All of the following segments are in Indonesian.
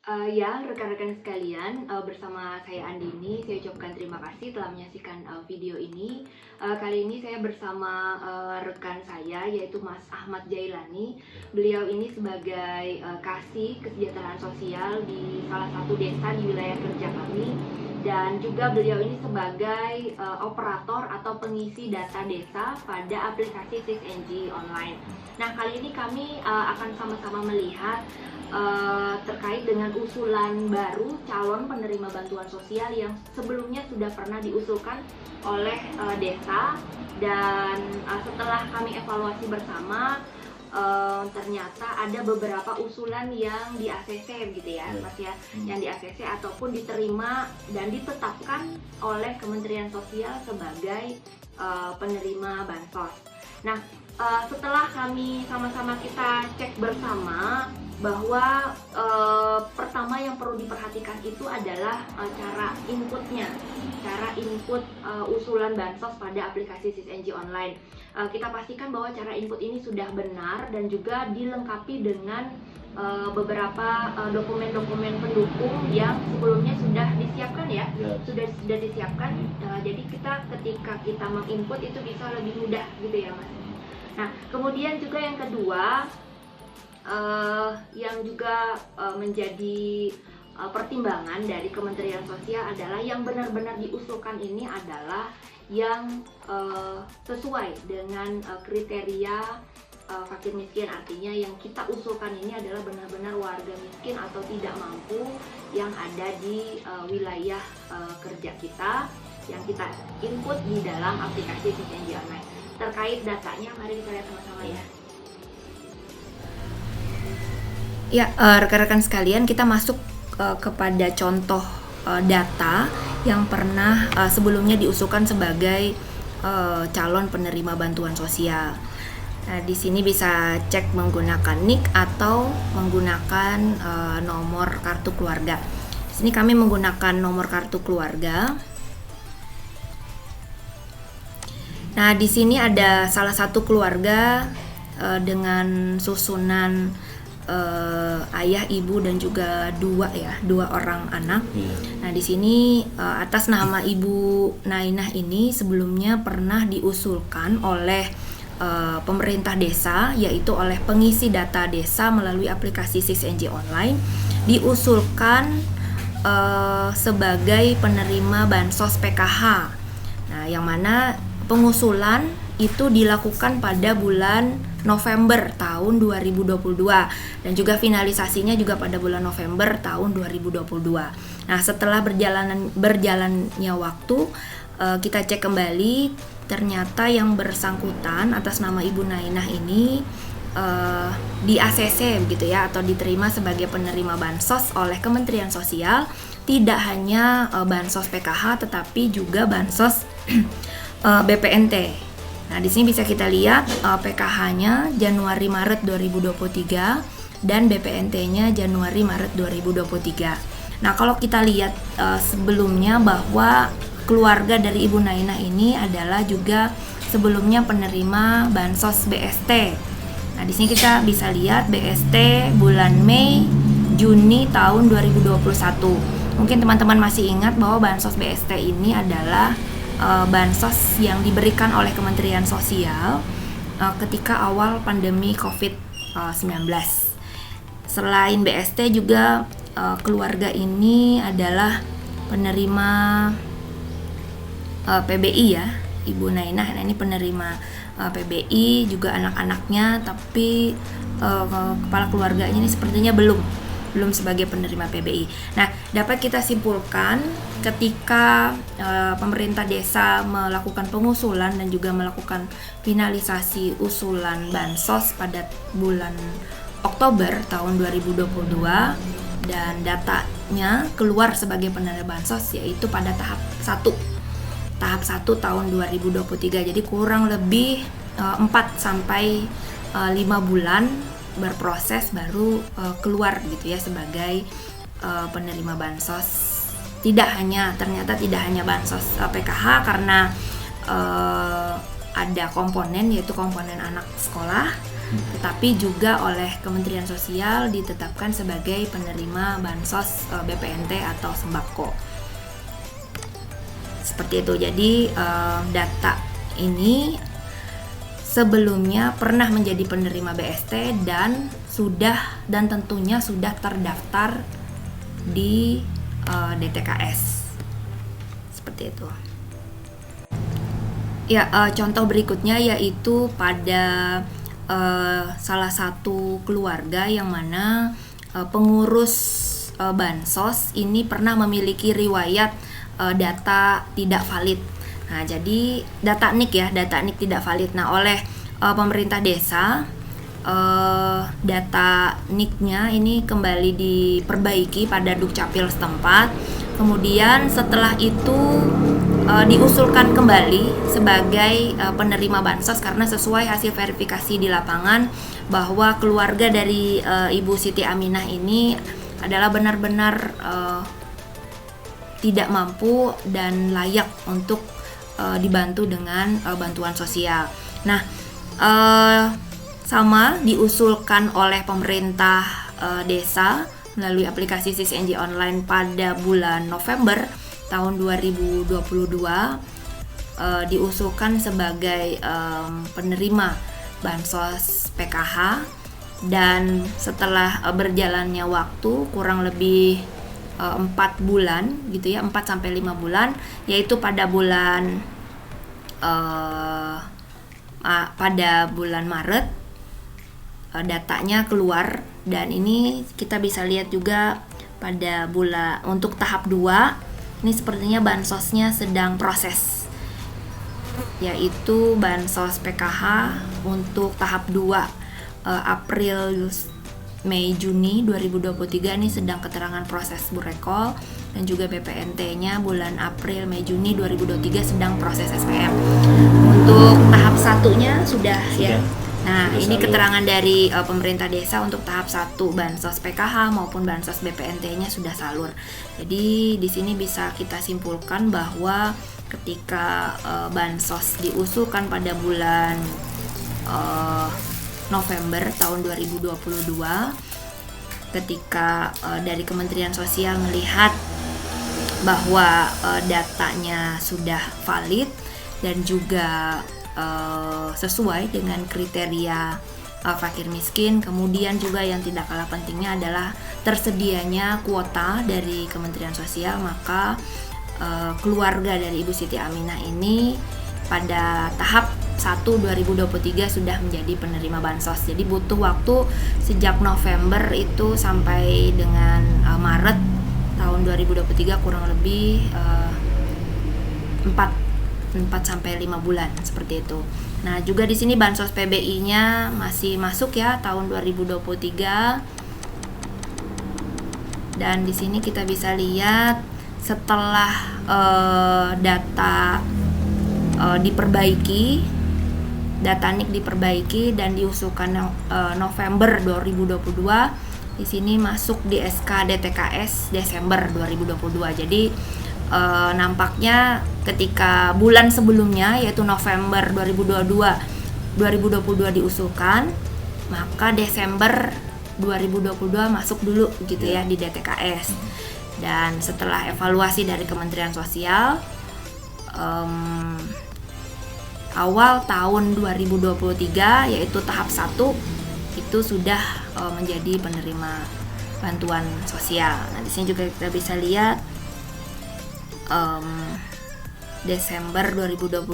Ya, rekan-rekan sekalian, bersama saya Andini, saya ucapkan terima kasih telah menyaksikan video ini. Kali ini saya bersama rekan saya, yaitu Mas Ahmad Jailani. Beliau ini sebagai kasih kesejahteraan sosial di salah satu desa di wilayah kerja kami, dan juga beliau ini sebagai operator atau pengisi data desa pada aplikasi 6NG online. Nah, kali ini kami akan sama-sama melihat terkait dengan usulan baru calon penerima bantuan sosial yang sebelumnya sudah pernah diusulkan oleh desa, dan setelah kami evaluasi bersama, ternyata ada beberapa usulan yang di ACC gitu ya, Mas ya, yang di ACC ataupun diterima dan ditetapkan oleh Kementerian Sosial sebagai penerima bansos. Nah, setelah kami sama-sama kita cek bersama bahwa pertama yang perlu diperhatikan itu adalah cara inputnya, cara input usulan bansos pada aplikasi 6NG online. Kita pastikan bahwa cara input ini sudah benar dan juga dilengkapi dengan beberapa dokumen-dokumen pendukung yang sebelumnya sudah disiapkan ya, sudah disiapkan. Jadi ketika kita menginput itu bisa lebih mudah gitu ya, Mas. Nah, kemudian juga yang kedua, yang juga menjadi pertimbangan dari Kementerian Sosial adalah yang benar-benar diusulkan ini adalah yang sesuai dengan kriteria fakir miskin. Artinya yang kita usulkan ini adalah benar-benar warga miskin atau tidak mampu yang ada di wilayah kerja kita, yang kita input di dalam aplikasi 6NG online. Terkait datanya, mari kita lihat sama-sama ya. Ya, rekan-rekan sekalian, kita masuk kepada contoh data yang pernah sebelumnya diusulkan sebagai calon penerima bantuan sosial. Nah, di sini bisa cek menggunakan NIK atau menggunakan nomor kartu keluarga. Di sini kami menggunakan nomor kartu keluarga. Nah, di sini ada salah satu keluarga dengan susunan ayah, ibu dan juga dua orang anak. Nah, di sini atas nama Ibu Nainah ini sebelumnya pernah diusulkan oleh pemerintah desa, yaitu oleh pengisi data desa melalui aplikasi 6NG online, diusulkan sebagai penerima bansos PKH. Nah, yang mana pengusulan itu dilakukan pada bulan November tahun 2022 dan juga finalisasinya juga pada bulan November tahun 2022. Nah, setelah berjalannya waktu, kita cek kembali, ternyata yang bersangkutan atas nama Ibu Nainah ini di ACC gitu ya, atau diterima sebagai penerima bansos oleh Kementerian Sosial, tidak hanya bansos PKH tetapi juga bansos BPNT. Nah, di sini bisa kita lihat PKH-nya Januari-Maret 2023 dan BPNT-nya Januari-Maret 2023. Nah, kalau kita lihat sebelumnya bahwa keluarga dari Ibu Nainah ini adalah juga sebelumnya penerima bansos BST. Nah, di sini kita bisa lihat BST bulan Mei, Juni tahun 2021. Mungkin teman-teman masih ingat bahwa bansos BST ini adalah bansos yang diberikan oleh Kementerian Sosial ketika awal pandemi COVID-19. Selain BST juga keluarga ini adalah penerima PBI ya, Ibu Nainah. Nah, ini penerima PBI juga anak-anaknya, tapi kepala keluarganya ini sepertinya belum sebagai penerima PBI. Nah, dapat kita simpulkan ketika pemerintah desa melakukan pengusulan dan juga melakukan finalisasi usulan bansos pada bulan Oktober tahun 2022 dan datanya keluar sebagai penerima bansos yaitu pada tahap 1 tahun 2023. Jadi kurang lebih 4 sampai 5 bulan berproses baru keluar gitu ya sebagai penerima bansos. Ternyata tidak hanya bansos PKH, karena ada komponen, yaitu komponen anak sekolah, tetapi juga oleh Kementerian Sosial ditetapkan sebagai penerima bansos BPNT atau sembako. Seperti itu. Jadi data ini sebelumnya pernah menjadi penerima BST dan tentunya sudah terdaftar di DTKS. Seperti itu. Ya, contoh berikutnya yaitu pada salah satu keluarga yang mana pengurus bansos ini pernah memiliki riwayat data tidak valid. Nah, jadi data NIK tidak valid. Nah, oleh pemerintah desa data NIK-nya ini kembali diperbaiki pada Dukcapil setempat. Kemudian setelah itu diusulkan kembali sebagai penerima bansos karena sesuai hasil verifikasi di lapangan bahwa keluarga dari Ibu Siti Aminah ini adalah benar-benar tidak mampu dan layak untuk dibantu dengan bantuan sosial. Nah, sama diusulkan oleh pemerintah desa melalui aplikasi SisNJ Online pada bulan November tahun 2022 diusulkan sebagai penerima bansos PKH, dan setelah berjalannya waktu kurang lebih 4 bulan gitu ya, 4-5 bulan, yaitu pada bulan Maret datanya keluar, dan ini kita bisa lihat juga pada bulan untuk tahap 2 ini sepertinya bansosnya sedang proses, yaitu bansos PKH untuk tahap 2 April Mei Juni 2023 ini sedang keterangan proses burekol, dan juga BPNT-nya bulan April Mei Juni 2023 sedang proses SPM. Untuk tahap 1-nya sudah ya. Nah, ini keterangan dari pemerintah desa untuk tahap 1 bansos PKH maupun bansos BPNT-nya sudah salur. Jadi di sini bisa kita simpulkan bahwa ketika bansos diusulkan pada bulan November tahun 2022, ketika dari Kementerian Sosial melihat bahwa datanya sudah valid dan juga sesuai dengan kriteria fakir miskin. Kemudian juga yang tidak kalah pentingnya adalah tersedianya kuota dari Kementerian Sosial, maka keluarga dari Ibu Siti Aminah ini pada tahap 1 2023 sudah menjadi penerima bansos. Jadi butuh waktu sejak November itu sampai dengan Maret tahun 2023 kurang lebih 4-5 bulan seperti itu. Nah, juga di sini bansos PBI-nya masih masuk ya tahun 2023. Dan di sini kita bisa lihat setelah data diperbaiki, data NIK diperbaiki dan diusulkan November 2022, di sini masuk di SK DTKS Desember 2022. Jadi nampaknya ketika bulan sebelumnya yaitu November 2022 diusulkan, maka Desember 2022 masuk dulu gitu ya di DTKS. Dan setelah evaluasi dari Kementerian Sosial, awal tahun 2023 yaitu tahap 1 itu sudah menjadi penerima bantuan sosial. Nah, di sini juga kita bisa lihat Desember 2022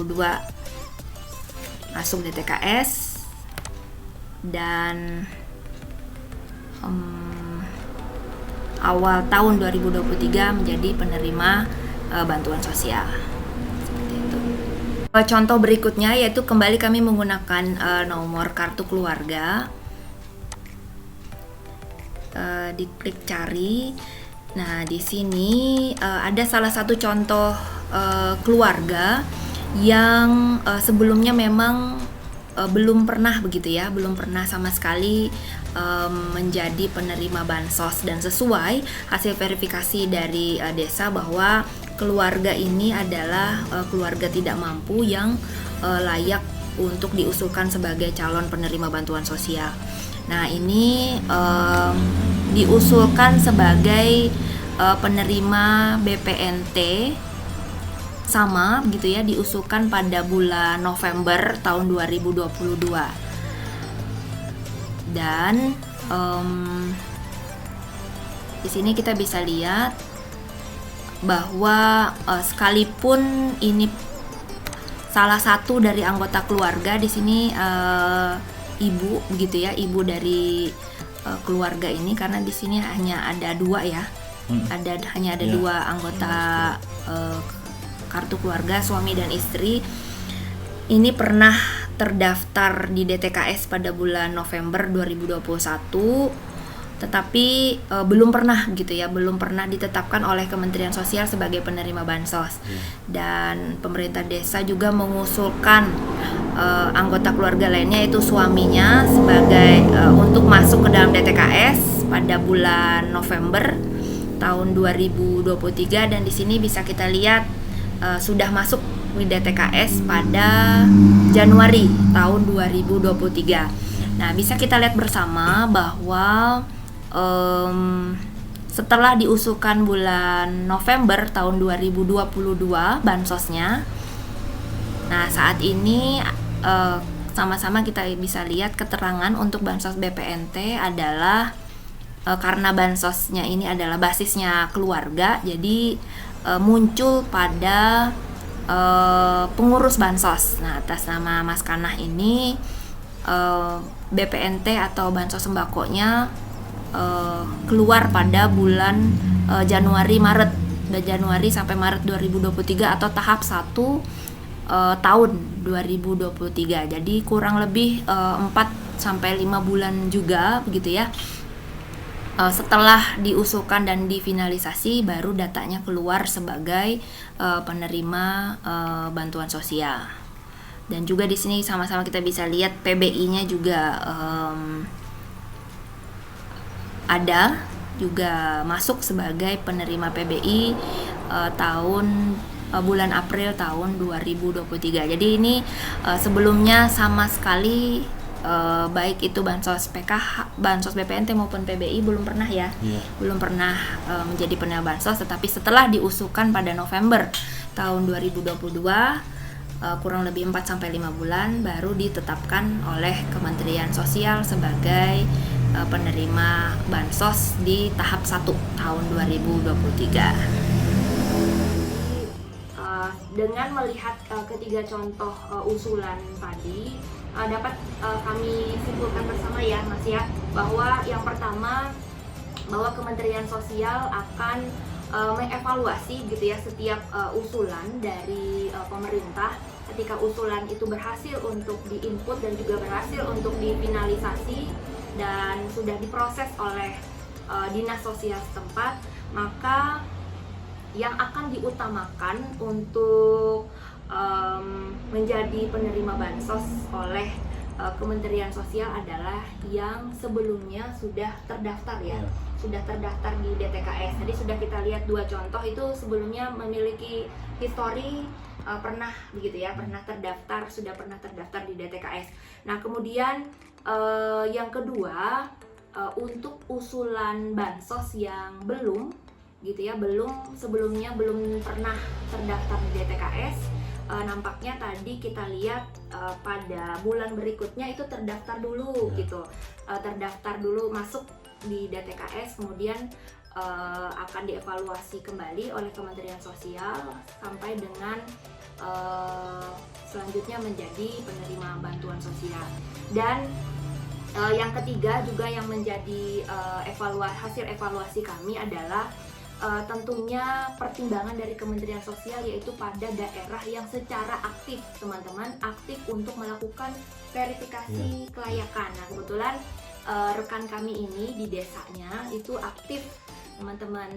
masuk DTKS, dan awal tahun 2023 menjadi penerima bantuan sosial. Seperti itu. Contoh berikutnya yaitu kembali kami menggunakan nomor kartu keluarga. Diklik cari. Nah, di sini ada salah satu contoh keluarga yang sebelumnya memang belum pernah begitu ya, belum pernah sama sekali menjadi penerima bansos, dan sesuai hasil verifikasi dari desa bahwa keluarga ini adalah keluarga tidak mampu yang layak untuk diusulkan sebagai calon penerima bantuan sosial. Nah, ini diusulkan sebagai penerima BPNT sama gitu ya, diusulkan pada bulan November tahun 2022. Dan di sini kita bisa lihat bahwa sekalipun ini salah satu dari anggota keluarga, di sini ibu begitu ya, ibu dari keluarga ini, karena di sini hanya ada dua ya, hanya ada dua anggota kartu keluarga, suami dan istri. Ini pernah terdaftar di DTKS pada bulan November 2021, tetapi belum pernah gitu ya, belum pernah ditetapkan oleh Kementerian Sosial sebagai penerima bansos. Dan pemerintah desa juga mengusulkan anggota keluarga lainnya, yaitu suaminya, sebagai untuk masuk ke dalam DTKS pada bulan November tahun 2023. Dan di sini bisa kita lihat sudah masuk di DTKS pada Januari tahun 2023. Nah, bisa kita lihat bersama bahwa setelah diusulkan bulan November tahun 2022 bansosnya, nah saat ini sama-sama kita bisa lihat keterangan untuk bansos BPNT adalah karena bansosnya ini adalah basisnya keluarga, jadi muncul pada pengurus bansos. Nah, atas nama Mas Kanah ini BPNT atau bansos sembakonya keluar pada bulan Januari sampai Maret 2023 atau tahap 1 tahun 2023. Jadi kurang lebih 4 sampai 5 bulan juga begitu ya. Setelah diusulkan dan difinalisasi, baru datanya keluar sebagai penerima bantuan sosial. Dan juga di sini sama-sama kita bisa lihat PBI-nya juga ada, juga masuk sebagai penerima PBI bulan April tahun 2023. Jadi ini sebelumnya sama sekali baik itu bansos PKH, bansos BPNT maupun PBI belum pernah ya, belum pernah menjadi penerima bansos. Tetapi setelah diusulkan pada November tahun 2022, kurang lebih 4-5 bulan, baru ditetapkan oleh Kementerian Sosial sebagai penerima bansos di tahap 1 tahun 2023. Dengan melihat ketiga contoh usulan tadi, dapat kami simpulkan bersama ya Mas ya, bahwa yang pertama, bahwa Kementerian Sosial akan mengevaluasi gitu ya setiap usulan dari pemerintah. Ketika usulan itu berhasil untuk diinput dan juga berhasil untuk difinalisasi dan sudah diproses oleh dinas sosial setempat, maka yang akan diutamakan untuk menjadi penerima bansos oleh Kementerian Sosial adalah yang sebelumnya sudah terdaftar ya, sudah terdaftar di DTKS. Jadi sudah kita lihat dua contoh itu sebelumnya memiliki histori pernah begitu ya, sudah pernah terdaftar di DTKS. Nah, kemudian yang kedua, untuk usulan bansos yang belum gitu ya, sebelumnya belum pernah terdaftar di DTKS, nampaknya tadi kita lihat pada bulan berikutnya itu terdaftar dulu gitu, terdaftar dulu masuk di DTKS, kemudian akan dievaluasi kembali oleh Kementerian Sosial sampai dengan selanjutnya menjadi penerima bantuan sosial. Dan yang ketiga juga yang menjadi hasil evaluasi kami adalah tentunya pertimbangan dari Kementerian Sosial, yaitu pada daerah yang secara aktif, teman-teman, aktif untuk melakukan verifikasi kelayakan. Nah, kebetulan rekan kami ini di desanya itu aktif, teman-teman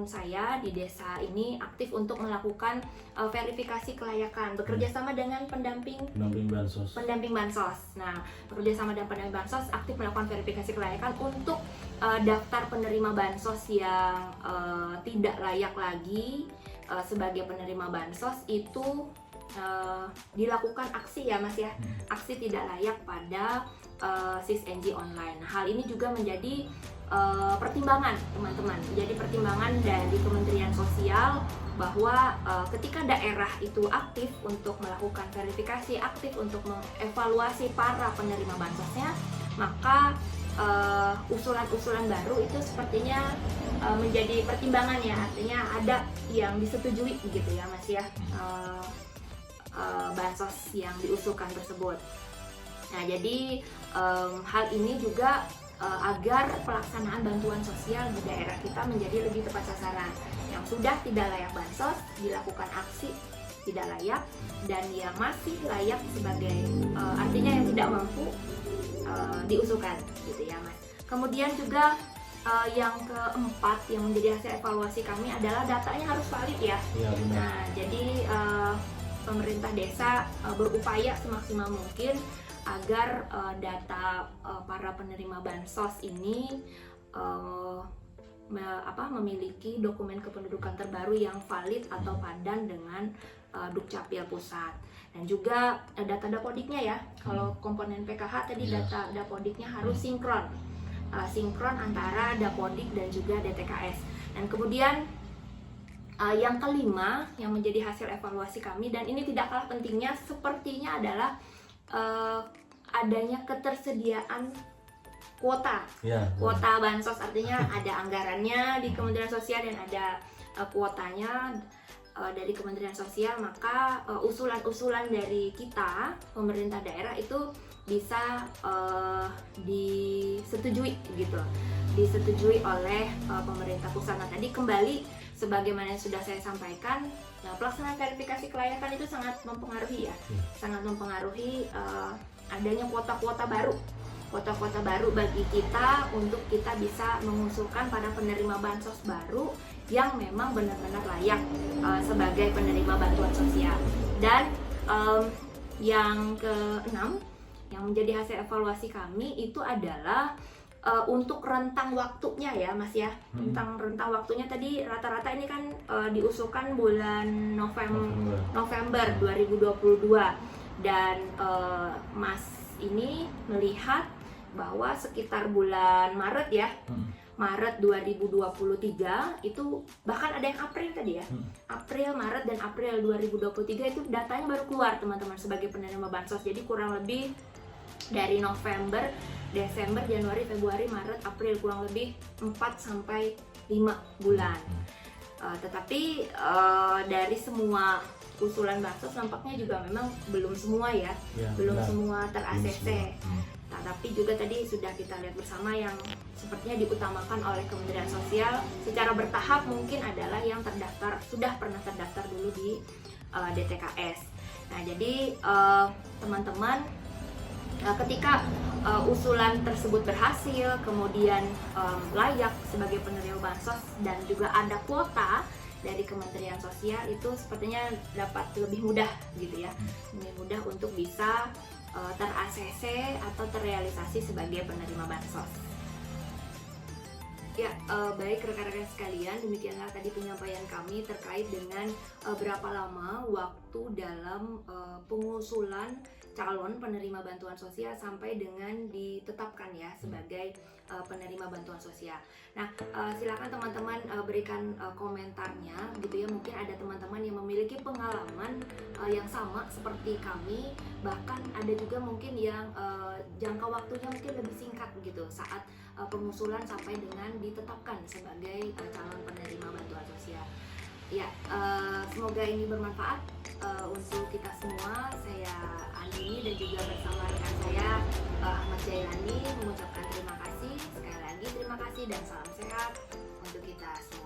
saya di desa ini aktif untuk melakukan verifikasi kelayakan, bekerja sama dengan pendamping bansos. Nah, bekerja sama dengan pendamping bansos aktif melakukan verifikasi kelayakan untuk daftar penerima bansos yang tidak layak lagi sebagai penerima bansos itu dilakukan aksi ya Mas ya, aksi tidak layak pada SisNG online. Hal ini juga menjadi pertimbangan teman-teman, jadi pertimbangan dari Kementerian Sosial bahwa ketika daerah itu aktif untuk melakukan verifikasi, aktif untuk mengevaluasi para penerima bansosnya, maka usulan-usulan baru itu sepertinya menjadi pertimbangan ya, artinya ada yang disetujui gitu ya Mas ya, bansos yang diusulkan tersebut. Nah jadi hal ini juga agar pelaksanaan bantuan sosial di daerah kita menjadi lebih tepat sasaran. Yang sudah tidak layak bansos dilakukan aksi tidak layak, dan yang masih layak sebagai artinya yang tidak mampu diusulkan gitu ya Mas. Kemudian juga yang keempat yang menjadi hasil evaluasi kami adalah datanya harus valid ya. Nah jadi pemerintah desa berupaya semaksimal mungkin agar data para penerima bansos ini memiliki dokumen kependudukan terbaru yang valid atau padan dengan Dukcapil pusat, dan juga data dapodiknya ya. Kalau komponen PKH tadi data dapodiknya harus sinkron antara dapodik dan juga DTKS. Dan kemudian yang kelima yang menjadi hasil evaluasi kami, dan ini tidak kalah pentingnya sepertinya adalah adanya ketersediaan kuota bansos, artinya ada anggarannya di Kementerian Sosial dan ada kuotanya dari Kementerian Sosial, maka usulan-usulan dari kita pemerintah daerah itu bisa disetujui oleh pemerintah pusat. Nah tadi kembali sebagaimana yang sudah saya sampaikan, pelaksanaan verifikasi kelayakan itu sangat mempengaruhi ya, sangat mempengaruhi adanya kuota-kuota baru bagi kita untuk kita bisa mengusulkan pada penerima bansos baru yang memang benar-benar layak sebagai penerima bantuan sosial. Dan yang keenam yang menjadi hasil evaluasi kami itu adalah untuk rentang waktunya ya Mas ya. Rentang waktunya tadi rata-rata ini kan diusulkan bulan November 2022, dan Mas ini melihat bahwa sekitar bulan Maret ya, Maret 2023 itu bahkan ada yang April tadi ya, April, Maret dan April 2023 itu datanya baru keluar teman-teman sebagai penerima bansos. Jadi kurang lebih dari November, Desember, Januari, Februari, Maret, April, kurang lebih 4-5 bulan. Tetapi dari semua usulan bansos nampaknya juga memang belum semua ya, belum semua ter-ACC. Nah, tapi juga tadi sudah kita lihat bersama yang sepertinya diutamakan oleh Kementerian Sosial secara bertahap mungkin adalah yang sudah pernah terdaftar dulu di DTKS. Nah jadi teman-teman, ketika usulan tersebut berhasil, kemudian layak sebagai penerima bansos dan juga ada kuota dari Kementerian Sosial, itu sepertinya dapat lebih mudah gitu ya, lebih mudah untuk bisa ter-ACC atau terrealisasi sebagai penerima bansos. Ya, baik rekan-rekan sekalian, demikianlah tadi penyampaian kami terkait dengan berapa lama waktu dalam pengusulan calon penerima bantuan sosial sampai dengan ditetapkan ya sebagai penerima bantuan sosial. Nah, silakan teman-teman berikan komentarnya gitu ya. Mungkin ada teman-teman yang memiliki pengalaman yang sama seperti kami, bahkan ada juga mungkin yang jangka waktunya mungkin lebih singkat gitu saat pengusulan sampai dengan ditetapkan sebagai calon penerima bantuan sosial. Ya, semoga ini bermanfaat untuk kita semua. Saya Andini dan juga bersama rekan saya Ahmad Jailani mengucapkan terima kasih. Sekali lagi terima kasih dan salam sehat untuk kita semua.